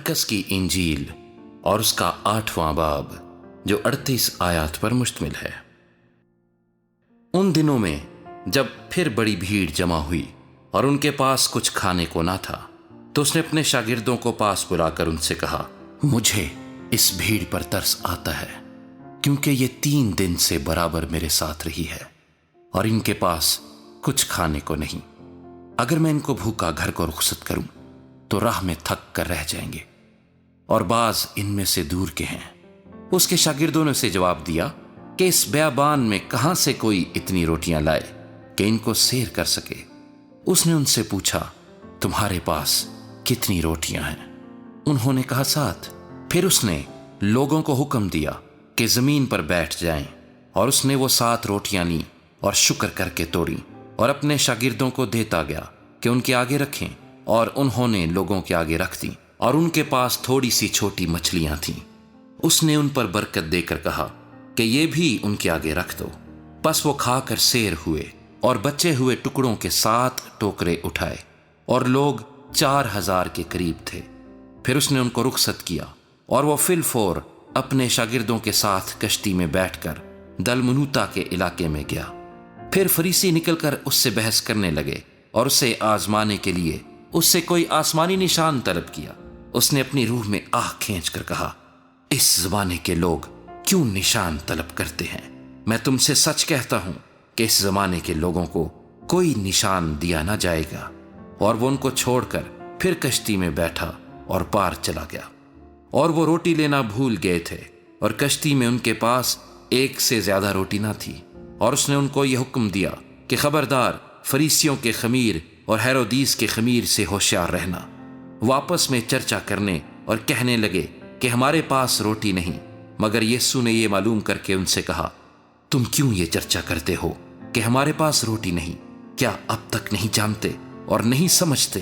मरकस की इंजील और उसका 8वां बाब जो 38 आयत पर मुश्तमिल है। उन दिनों में जब फिर बड़ी भीड़ जमा हुई और उनके पास कुछ खाने को ना था, तो उसने अपने शागिर्दों को पास बुलाकर उनसे कहा, मुझे इस भीड़ पर तरस आता है, क्योंकि ये 3 दिन से बराबर मेरे साथ रही है और इनके पास कुछ खाने को नहीं। अगर मैं इनको भूखा घर को रुखसत करूं तो राह में थक कर रह जाएंगे, और बाज इनमें से दूर के हैं। उसके शागिर्दों ने उसे जवाब दिया कि इस बेयाबान में कहां से कोई इतनी रोटियां लाए कि इनको सैर कर सके। उसने उनसे पूछा, तुम्हारे पास कितनी रोटियां हैं? उन्होंने कहा 7। फिर उसने लोगों को हुक्म दिया कि जमीन पर बैठ जाएं, और उसने वो 7 रोटियां ली और शुक्र करके तोड़ी और अपने शागिर्दों को देता गया कि उनके आगे रखें, और उन्होंने लोगों के आगे रख दी। और उनके पास थोड़ी सी छोटी मछलियां थीं। उसने उन पर बरकत देकर कहा कि ये भी उनके आगे रख दो। बस वो खाकर सैर हुए और बचे हुए टुकड़ों के 7 टोकरे उठाए, और लोग 4000 के करीब थे। फिर उसने उनको रुखसत किया और वो फिलफोर अपने शागिर्दों के साथ कश्ती में बैठकर दलमनूता के इलाके में गया। फिर फरीसी निकलकर उससे बहस करने लगे और उसे आजमाने के लिए उससे कोई आसमानी निशान तलब किया। उसने अपनी रूह में आह खींचकर कहा, इस जमाने के लोग क्यों निशान तलब करते हैं? मैं तुमसे सच कहता हूं कि इस जमाने के लोगों को कोई निशान दिया ना जाएगा। और वो उनको छोड़कर फिर कश्ती में बैठा और पार चला गया। और वो रोटी लेना भूल गए थे, और कश्ती में उनके पास 1 से ज्यादा रोटी ना थी। और उसने उनको यह हुक्म दिया कि खबरदार, फरीसियों के खमीर और हेरोदीस के खमीर से होशियार रहना। वापस में चर्चा करने और कहने लगे कि हमारे पास रोटी नहीं। मगर यीशु ने यह मालूम करके उनसे कहा, तुम क्यों ये चर्चा करते हो कि हमारे पास रोटी नहीं? क्या अब तक नहीं जानते और नहीं समझते?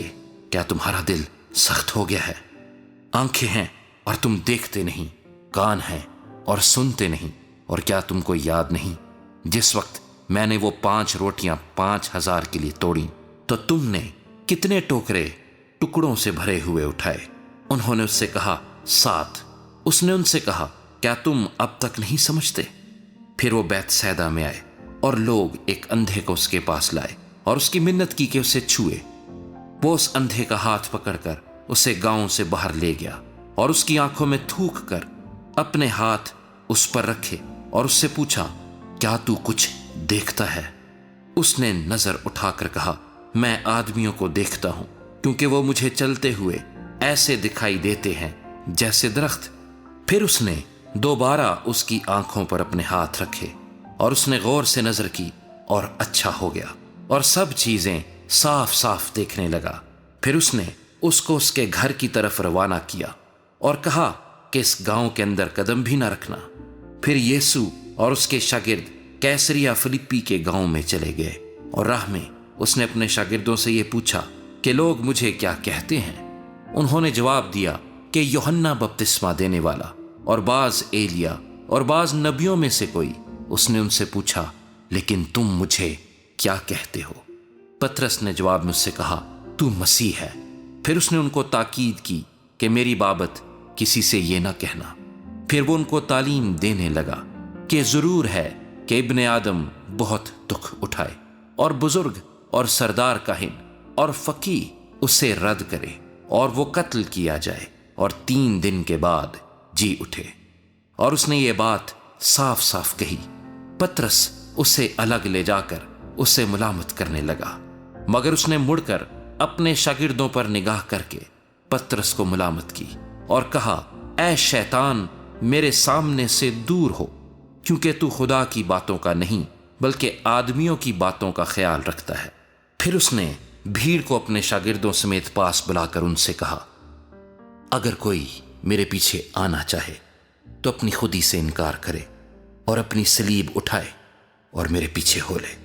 क्या तुम्हारा दिल सख्त हो गया है? आंखें हैं और तुम देखते नहीं, कान हैं और सुनते नहीं। और क्या तुमको याद नहीं, जिस वक्त मैंने वो 5 रोटियां 5000 के लिए तोड़ी, तो तुमने कितने टोकरे टुकड़ों से भरे हुए उठाए? उन्होंने उससे कहा, 7। उसने उनसे कहा, क्या तुम अब तक नहीं समझते? फिर वो बैतसैदा में आए, और लोग एक अंधे को उसके पास लाए और उसकी मिन्नत की कि उसे छुए। वो उस अंधे का हाथ पकड़कर उसे गांव से बाहर ले गया और उसकी आंखों में थूक कर अपने हाथ उस पर रखे और उससे पूछा, क्या तू कुछ देखता है? उसने नजर उठाकर कहा, मैं आदमियों को देखता हूं, क्योंकि वो मुझे चलते हुए ऐसे दिखाई देते हैं जैसे दरख्त। फिर उसने दोबारा उसकी आंखों पर अपने हाथ रखे और उसने गौर से नजर की और अच्छा हो गया और सब चीजें साफ साफ देखने लगा। फिर उसने उसको उसके घर की तरफ रवाना किया और कहा कि इस गांव के अंदर कदम भी ना रखना। फिर यीशु और उसके शागिर्द कैसरिया फिलिप्पी के गांव में चले गए, और राह में उसने अपने शागिर्दों से ये पूछा कि लोग मुझे क्या कहते हैं? उन्होंने जवाब दिया कि यूहन्ना बपतिस्मा देने वाला, और बाज एलिया, और बाज नबियों में से कोई। उसने उनसे पूछा, लेकिन तुम मुझे क्या कहते हो? पतरस ने जवाब में उससे कहा, तू मसीह है। फिर उसने उनको ताकीद की कि मेरी बाबत किसी से ये ना कहना। फिर वो उनको तालीम देने लगा कि जरूर है कि इब्ने आदम बहुत दुख उठाए, और बुजुर्ग और सरदार काहिन और फकीह उसे रद्द करे, और वो कत्ल किया जाए, और 3 दिन के बाद जी उठे। और उसने ये बात साफ साफ कही। पतरस उसे अलग ले जाकर उसे मुलामत करने लगा, मगर उसने मुड़कर अपने शागिर्दों पर निगाह करके पतरस को मुलामत की और कहा, ऐ शैतान, मेरे सामने से दूर हो, क्योंकि तू खुदा की बातों का नहीं बल्कि आदमियों की बातों का ख्याल रखता है। फिर उसने भीड़ को अपने शागिर्दों समेत पास बुलाकर उनसे कहा, अगर कोई मेरे पीछे आना चाहे तो अपनी खुदी से इनकार करे और अपनी सलीब उठाए और मेरे पीछे हो ले।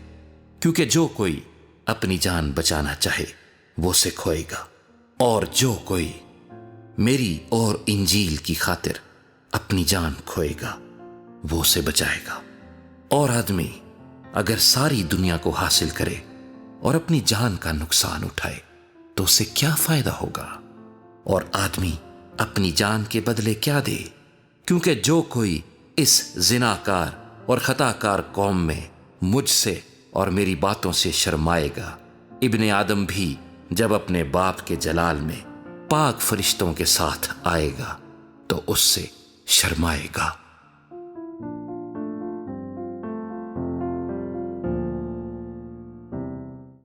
क्योंकि जो कोई अपनी जान बचाना चाहे वो उसे खोएगा, और जो कोई मेरी और इंजील की खातिर अपनी जान खोएगा वो उसे बचाएगा। और आदमी अगर सारी दुनिया को हासिल करे और अपनी जान का नुकसान उठाए तो उसे क्या फायदा होगा? और आदमी اپنی جان کے بدلے کیا دے، کیونکہ جو کوئی اس زناکار اور خطا کار قوم میں مجھ سے اور میری باتوں سے شرمائے گا، ابن آدم بھی جب اپنے باپ کے جلال میں پاک فرشتوں کے ساتھ آئے گا تو اس سے شرمائے گا۔